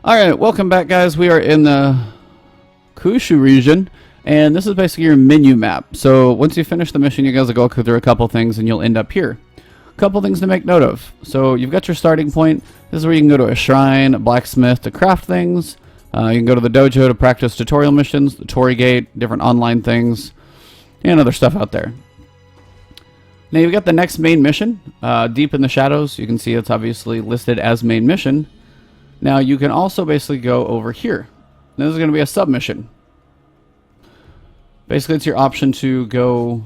Alright, welcome back guys. We are in the Kushu region, and this is basically your menu map. So once you finish the mission, you guys will go through a couple things and you'll end up here. A couple things to make note of. So you've got your starting point. This is where you can go to a shrine, a blacksmith to craft things. You can go to the dojo to practice tutorial missions, the Torii Gate, different online things, and other stuff out there. Now you've got the next main mission, Deep in the Shadows. You can see it's obviously listed as main mission. Now you can also basically go over here. Now, this is going to be a submission. Basically, it's your option to go,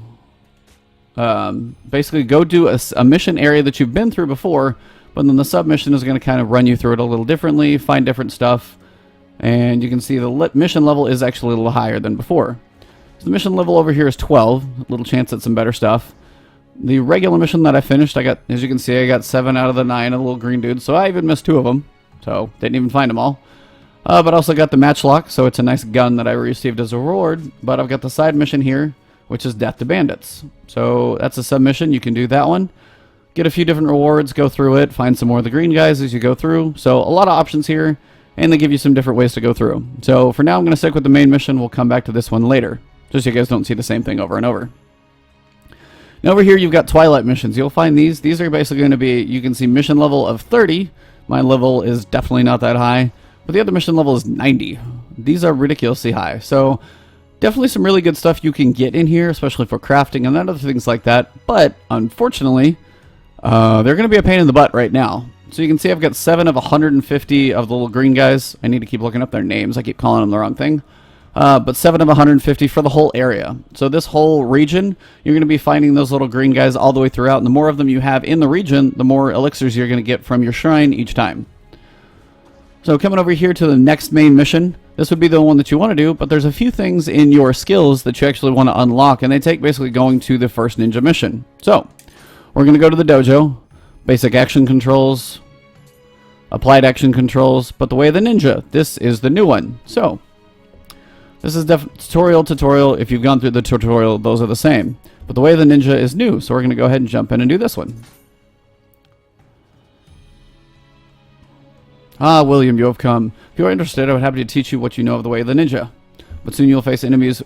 go do a mission area that you've been through before, but then the submission is going to kind of run you through it a little differently, find different stuff, and you can see the mission level is actually a little higher than before. So the mission level over here is 12, a little chance at some better stuff. The regular mission that I finished, as you can see, I got 7 out of the 9 of the little green dudes, so I even missed 2 of them. So, didn't even find them all. But also got the matchlock, so it's a nice gun that I received as a reward. But I've got the side mission here, which is Death to Bandits. So, that's a submission. You can do that one. Get a few different rewards, go through it, find some more of the green guys as you go through. So, a lot of options here, and they give you some different ways to go through. So, for now, I'm going to stick with the main mission. We'll come back to this one later, just so you guys don't see the same thing over and over. Now, over here, you've got Twilight missions. You'll find these. These are basically going to be, you can see mission level of 30. My level is definitely not that high, but the other mission level is 90. These are ridiculously high. So definitely some really good stuff you can get in here, especially for crafting and other things like that. But unfortunately, they're going to be a pain in the butt right now. So you can see I've got 7 of 150 of the little green guys. I need to keep looking up their names. I keep calling them the wrong thing. But 7 of 150 for the whole area. So this whole region, you're going to be finding those little green guys all the way throughout. And the more of them you have in the region, the more elixirs you're going to get from your shrine each time. So coming over here to the next main mission, this would be the one that you want to do, but there's a few things in your skills that you actually want to unlock, and they take basically going to the first ninja mission. So we're going to go to the dojo, basic action controls, applied action controls, but the way of the ninja, this is the new one. So this is tutorial. If you've gone through the tutorial, those are the same. But the way of the ninja is new, so we're going to go ahead and jump in and do this one. Ah, William, you have come. If you are interested, I would be happy to teach you what you know of the way of the ninja. But soon you'll face enemies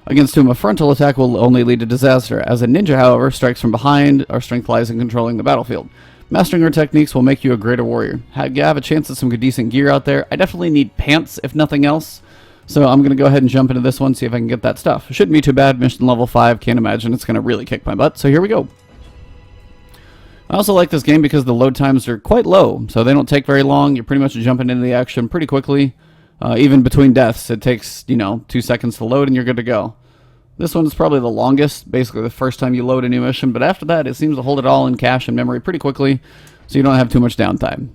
against whom a frontal attack will only lead to disaster. As a ninja, however, strikes from behind, our strength lies in controlling the battlefield. Mastering our techniques will make you a greater warrior. You have a chance at some good decent gear out there. I definitely need pants, if nothing else. So I'm going to go ahead and jump into this one, see if I can get that stuff. It shouldn't be too bad. Mission level 5. Can't imagine it's going to really kick my butt. So here we go. I also like this game because the load times are quite low. So they don't take very long. You're pretty much jumping into the action pretty quickly. Even between deaths, it takes, 2 seconds to load and you're good to go. This one's probably the longest, basically the first time you load a new mission. But after that, it seems to hold it all in cache and memory pretty quickly. So you don't have too much downtime.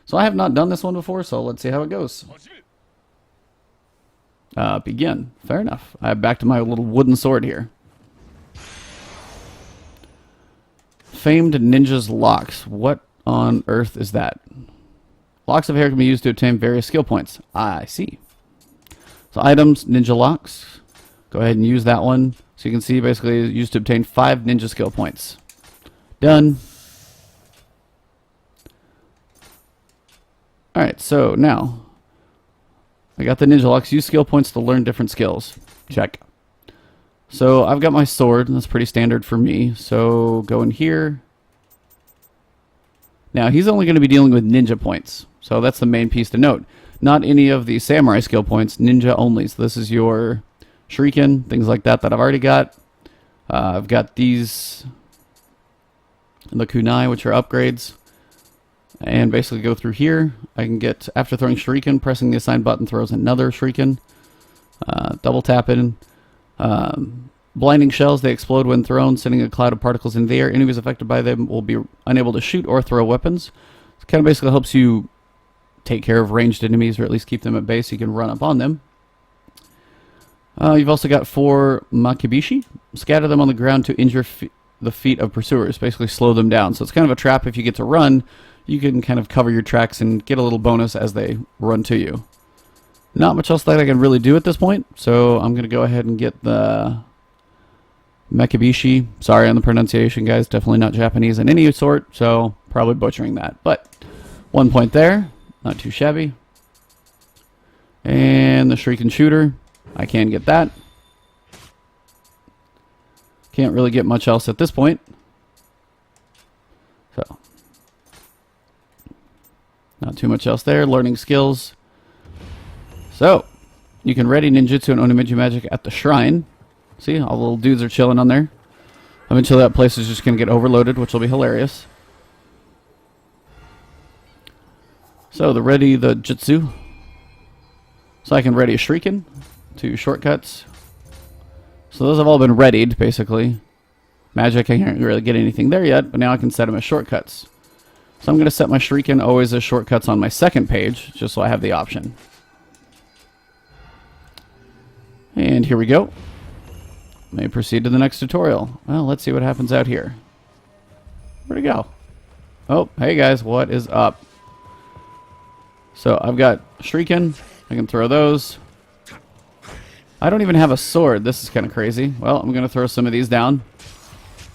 So I have not done this one before, so let's see how it goes. Begin. Fair enough. I have back to my little wooden sword here. Famed Ninja's Locks. What on earth is that? Locks of hair can be used to obtain various skill points. I see. So items, Ninja Locks. Go ahead and use that one. So you can see basically it's used to obtain 5 ninja skill points. Done. Alright, so now I got the Ninja Locks. Use skill points to learn different skills. Check. So I've got my sword. That's pretty standard for me. So go in here. Now he's only going to be dealing with ninja points. So that's the main piece to note. Not any of the samurai skill points. Ninja only. So this is your shuriken. Things like that I've already got. I've got these. The kunai, which are upgrades. And basically go through here. I can get, after throwing shuriken, pressing the assigned button throws another shuriken. Double tapping. Blinding shells, they explode when thrown, sending a cloud of particles in the air. Enemies affected by them will be unable to shoot or throw weapons. It kind of basically helps you take care of ranged enemies, or at least keep them at bay so you can run up on them. You've also got 4 makibishi. Scatter them on the ground to injure the feet of pursuers, basically slow them down. So it's kind of a trap. If you get to run, you can kind of cover your tracks and get a little bonus as they run to you. Not much else that I can really do at this point, so I'm going to go ahead and get the Mekibishi. Sorry on the pronunciation, guys. Definitely not Japanese in any sort, so probably butchering that. But 1 point there. Not too shabby. And the Shrieking Shooter. I can get that. Can't really get much else at this point. So, not too much else there. Learning skills. So, you can ready ninjutsu and onimitsu magic at the shrine. See, all the little dudes are chilling on there. Eventually that place is just going to get overloaded, which will be hilarious. So, ready the jutsu. So I can ready a Shuriken, 2 shortcuts. So those have all been readied, basically. Magic, I can't really get anything there yet, but now I can set them as shortcuts. So I'm going to set my Shuriken always as shortcuts on my second page, just so I have the option. And here we go. May proceed to the next tutorial. Well, let's see what happens out here. Where'd it go? Oh, hey guys, what is up? So I've got Shuriken. I can throw those. I don't even have a sword. This is kind of crazy. Well, I'm going to throw some of these down.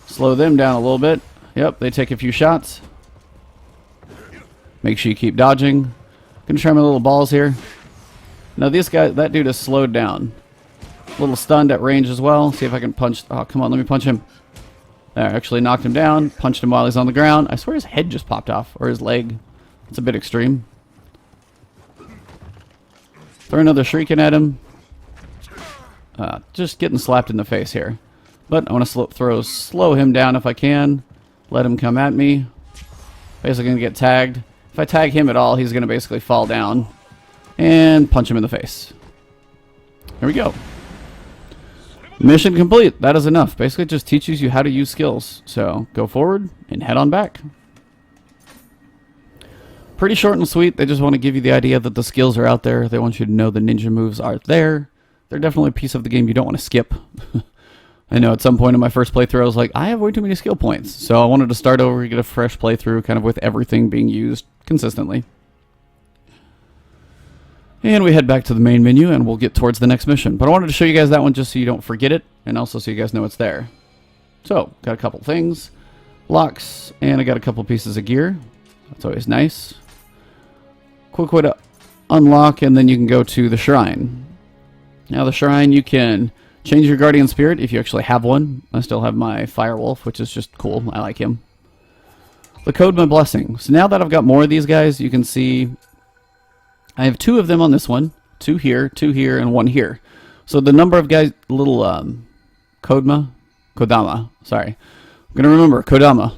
Slow them down a little bit. Yep, they take a few shots. Make sure you keep dodging. Gonna try my little balls here. Now this guy, that dude is slowed down. A little stunned at range as well. See if I can punch. Oh, come on, let me punch him. There, actually knocked him down. Punched him while he's on the ground. I swear his head just popped off. Or his leg. It's a bit extreme. Throw another Shuriken at him. Just getting slapped in the face here. But I want to slow him down if I can. Let him come at me. Basically going to get tagged. If I tag him at all, he's going to basically fall down. And punch him in the face. Here we go. Mission complete. That is enough. Basically it just teaches you how to use skills. So go forward and head on back. Pretty short and sweet. They just want to give you the idea that the skills are out there. They want you to know the ninja moves are there. They're definitely a piece of the game you don't want to skip. I know at some point in my first playthrough I was like, I have way too many skill points. So I wanted to start over, get a fresh playthrough kind of with everything being used consistently. And we head back to the main menu and we'll get towards the next mission. But I wanted to show you guys that one just so you don't forget it. And also so you guys know it's there. So, got a couple things. Locks. And I got a couple pieces of gear. That's always nice. Quick way to unlock, and then you can go to the shrine. Now the shrine, you can change your guardian spirit if you actually have one. I still have my firewolf, which is just cool. I like him. The code my blessing. So now that I've got more of these guys, you can see I have 2 of them on this one. 2 here, and 1 here. So the number of guys, little Kodama, sorry. I'm going to remember, Kodama.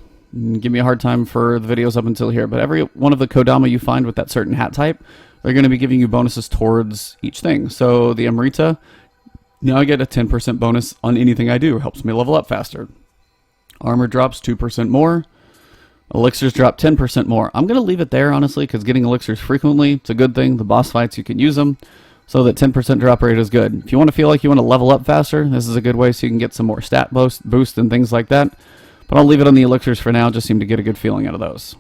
Give me a hard time for the videos up until here, but every one of the Kodama you find with that certain hat type, they're going to be giving you bonuses towards each thing. So the Amrita, now I get a 10% bonus on anything I do. Helps me level up faster. Armor drops 2% more. Elixirs drop 10% more. I'm going to leave it there, honestly, because getting elixirs frequently, it's a good thing. The boss fights, you can use them. So that 10% drop rate is good. If you want to feel like you want to level up faster, this is a good way so you can get some more stat boost and things like that. But I'll leave it on the elixirs for now, just seem to get a good feeling out of those.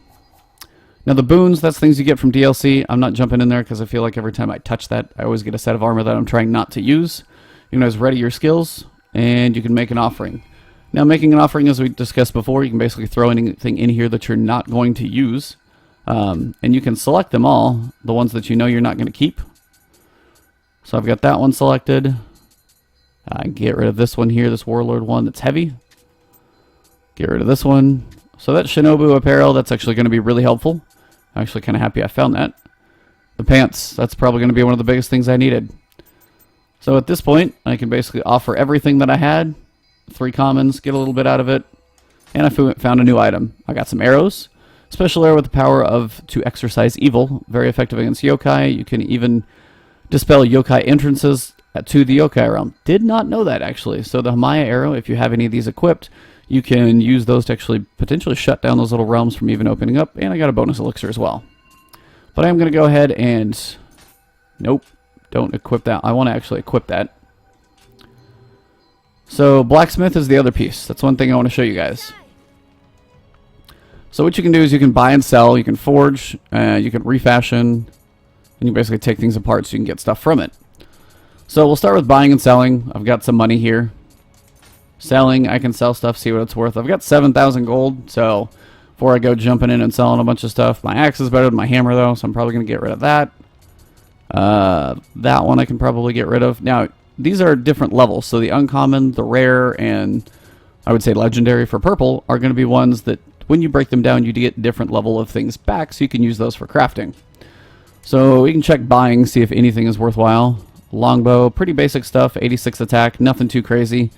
Now the boons, that's things you get from DLC. I'm not jumping in there because I feel like every time I touch that, I always get a set of armor that I'm trying not to use. You can always ready your skills, and you can make an offering. Now making an offering, as we discussed before, you can basically throw anything in here that you're not going to use. And you can select them all, the ones that you know you're not going to keep. So I've got that one selected. Get rid of this one here, this Warlord one that's heavy. Get rid of this one. So that Shinobu apparel, that's actually going to be really helpful. I'm actually kind of happy I found that. The pants, that's probably going to be one of the biggest things I needed. So at this point, I can basically offer everything that I had. 3 commons, get a little bit out of it. And I found a new item. I got some arrows. Special arrow with the power to exorcise evil. Very effective against yokai. You can even dispel yokai entrances to the yokai realm. Did not know that, actually. So the Hamaya arrow, if you have any of these equipped, you can use those to actually potentially shut down those little realms from even opening up. And I got a bonus elixir as well. But I'm going to go ahead and... Nope. Don't equip that. I want to actually equip that. So Blacksmith is the other piece. That's one thing I want to show you guys. So what you can do is you can buy and sell. You can forge. You can refashion. And you basically take things apart so you can get stuff from it. So we'll start with buying and selling. I've got some money here. Selling, I can sell stuff, see what it's worth. I've got 7,000 gold, so before I go jumping in and selling a bunch of stuff. My axe is better than my hammer, though, so I'm probably going to get rid of that. That one I can probably get rid of. Now, these are different levels, so the uncommon, the rare, and I would say legendary for purple are going to be ones that when you break them down, you get different level of things back, so you can use those for crafting. So we can check buying, see if anything is worthwhile. Longbow, pretty basic stuff, 86 attack, nothing too crazy.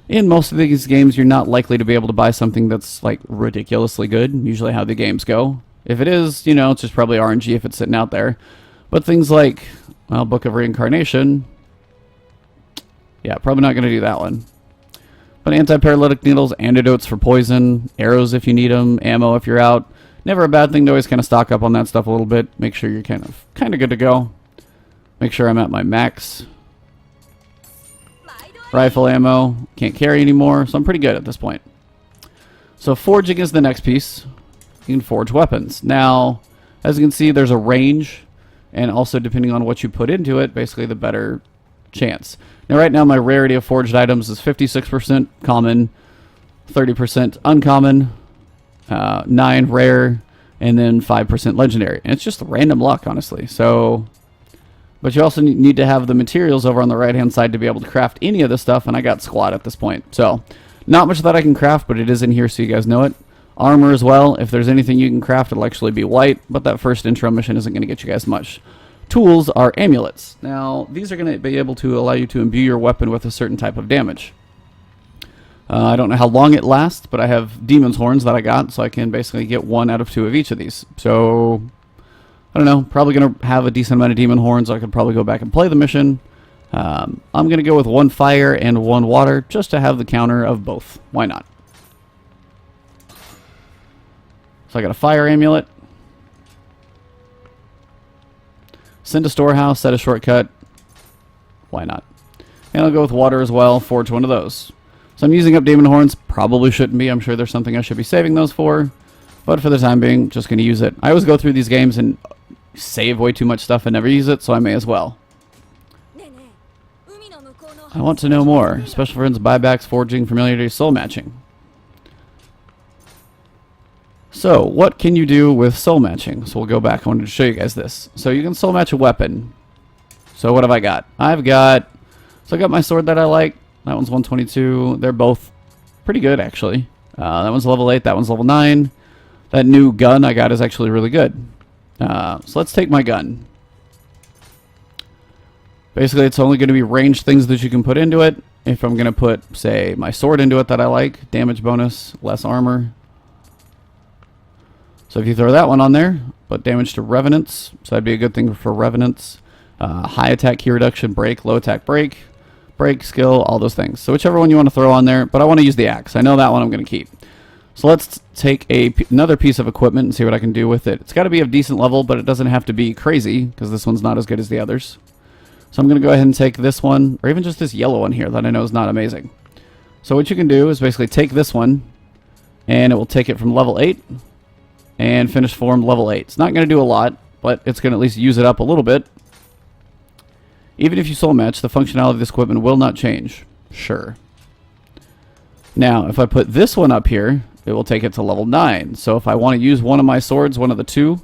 In most of these games, you're not likely to be able to buy something that's like ridiculously good, usually how the games go. If it is, you know, it's just probably RNG if it's sitting out there. But things like, well, Book of Reincarnation, yeah, probably not going to do that one. But anti-paralytic needles, antidotes for poison, arrows if you need them, ammo if you're out. Never a bad thing to always kind of stock up on that stuff a little bit. Make sure you're kind of good to go. Make sure I'm at my max. Rifle ammo, can't carry anymore, so I'm pretty good at this point. So forging is the next piece. You can forge weapons. Now, as you can see, there's a range, and also depending on what you put into it, basically the better chance. Now right now my rarity of forged items is 56% common, 30% uncommon, 9 rare, and then 5% legendary. And it's just random luck, honestly. So, but you also need to have the materials over on the right hand side to be able to craft any of this stuff, and I got squat at this point. So not much that I can craft, but it is in here so you guys know it. Armor as well. If there's anything you can craft, it'll actually be white, but that first intro mission isn't going to get you guys much. Tools are amulets. Now, these are going to be able to allow you to imbue your weapon with a certain type of damage. I don't know how long it lasts, but I have demon's horns that I got, so I can basically get 1 out of 2 of each of these. So, I don't know, probably going to have a decent amount of demon horns. I could probably go back and play the mission. I'm going to go with 1 fire and 1 water, just to have the counter of both. Why not? So I got a fire amulet. Send to storehouse, set a shortcut. Why not? And I'll go with water as well, forge 1 of those. So I'm using up demon horns. Probably shouldn't be. I'm sure there's something I should be saving those for. But for the time being, just going to use it. I always go through these games and save way too much stuff and never use it, so I may as well. I want to know more. Special friends, buybacks, forging, familiarity, soul matching. So, what can you do with soul matching? So we'll go back. I wanted to show you guys this. So you can soul match a weapon. So what have I got? So I got my sword that I like. That one's 122. They're both pretty good, actually. That one's level 8. That one's level 9. That new gun I got is actually really good. So let's take my gun. Basically, it's only going to be ranged things that you can put into it. If I'm going to put, say, my sword into it that I like, damage bonus, less armor. So if you throw that one on there, put damage to revenants. So that'd be a good thing for revenants. High attack key reduction, break, low attack break, skill, all those things. So whichever one you want to throw on there, but I want to use the axe. I know that one I'm going to keep. So let's take another piece of equipment and see what I can do with it. It's got to be of decent level, but it doesn't have to be crazy, because this one's not as good as the others. So I'm going to go ahead and take this one, or even just this yellow one here that I know is not amazing. So what you can do is basically take this one, and it will take it from level 8, and finish form level 8. It's not going to do a lot, but it's going to at least use it up a little bit. Even if you soul match, the functionality of this equipment will not change. Sure. Now, if I put this one up here, it will take it to level 9. So if I want to use one of my swords, one of the 2,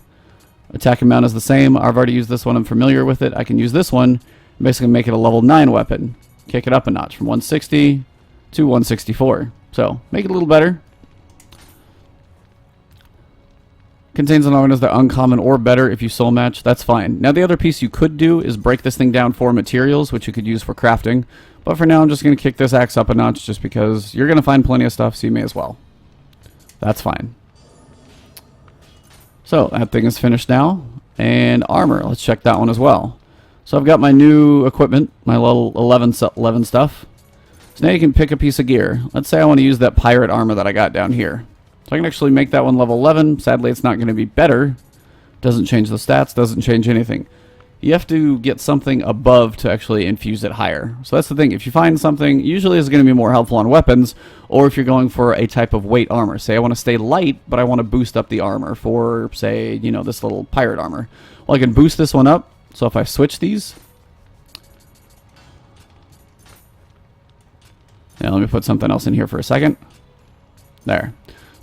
attack amount is the same. I've already used this one. I'm familiar with it. I can use this one, and basically make it a level 9 weapon. Kick it up a notch from 160 to 164. So, make it a little better. Contains an element as the uncommon or better if you soul match. That's fine. Now the other piece you could do is break this thing down for materials, which you could use for crafting. But for now, I'm just going to kick this axe up a notch just because you're going to find plenty of stuff, so you may as well. That's fine. So that thing is finished now. And armor. Let's check that one as well. So I've got my new equipment, my level 11 stuff. So now you can pick a piece of gear. Let's say I want to use that pirate armor that I got down here. So I can actually make that one level 11. Sadly, it's not going to be better. Doesn't change the stats, doesn't change anything. You have to get something above to actually infuse it higher. So that's the thing. If you find something, usually it's going to be more helpful on weapons, or if you're going for a type of weight armor. Say I want to stay light, but I want to boost up the armor for, say, you know, this little pirate armor. Well, I can boost this one up. So if I switch these... Now let me put something else in here for a second. There.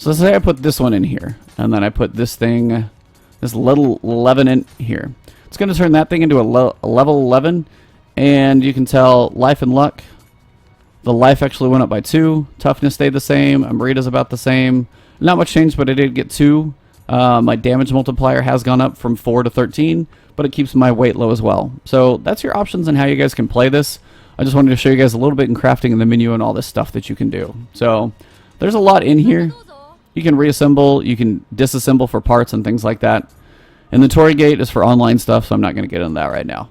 So let's say I put this one in here, and then I put this thing, this little 11 in here. It's going to turn that thing into a level 11, and you can tell life and luck. The life actually went up by 2. Toughness stayed the same. Amrita's about the same. Not much change, but I did get 2. My damage multiplier has gone up from 4 to 13, but it keeps my weight low as well. So that's your options on how you guys can play this. I just wanted to show you guys a little bit in crafting and the menu and all this stuff that you can do. So there's a lot in here. You can reassemble, you can disassemble for parts and things like that. Inventory gate is for online stuff, so I'm not going to get into that right now.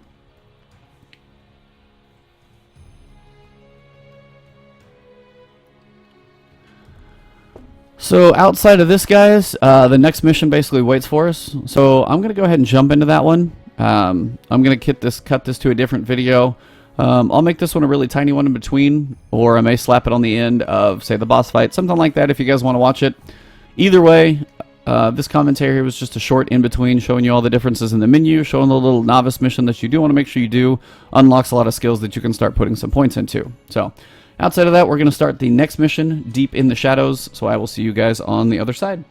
So outside of this, guys, the next mission basically waits for us. So I'm going to go ahead and jump into that one. I'm going to cut this to a different video. I'll make this one a really tiny one in between, or I may slap it on the end of, say, the boss fight, something like that if you guys want to watch it. Either way, this commentary was just a short in-between showing you all the differences in the menu, showing the little novice mission that you do want to make sure you do. Unlocks a lot of skills that you can start putting some points into. So outside of that, we're going to start the next mission, Deep in the Shadows, so I will see you guys on the other side.